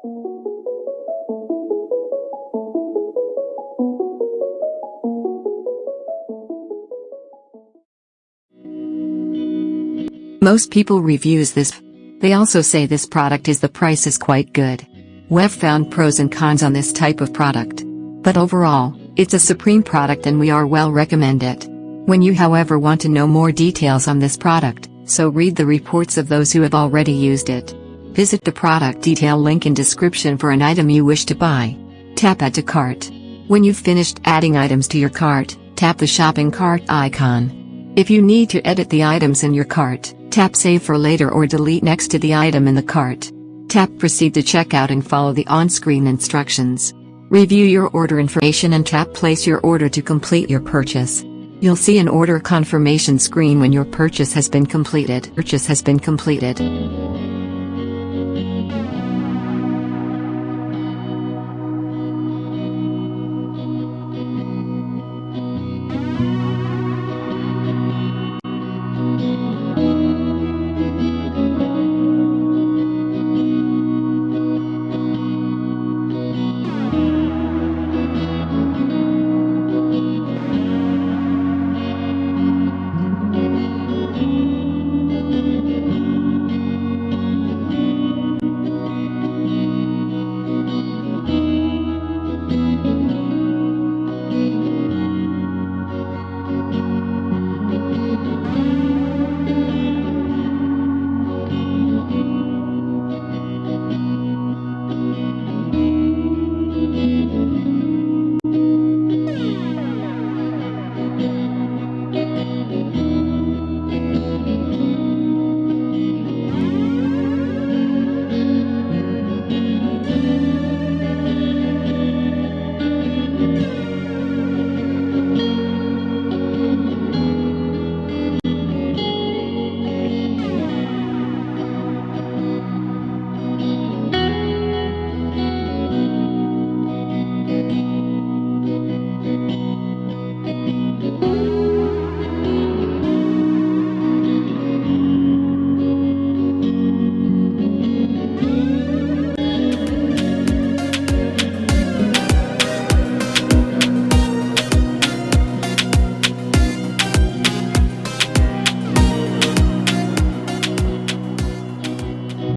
Most people reviews this. They also say this product the price is quite good. We've found pros and cons on this type of product. But overall, it's a supreme product and we are well recommend it. When you however want to know more details on this product, so read the reports of those who have already used it. Visit the product detail link in description for an item you wish to buy. Tap Add to Cart. When you've finished adding items to your cart, tap the shopping cart icon. If you need to edit the items in your cart, tap Save for later or delete next to the item in the cart. Tap Proceed to checkout and follow the on-screen instructions. Review your order information and tap Place your order to complete your purchase. You'll see an order confirmation screen when your purchase has been completed.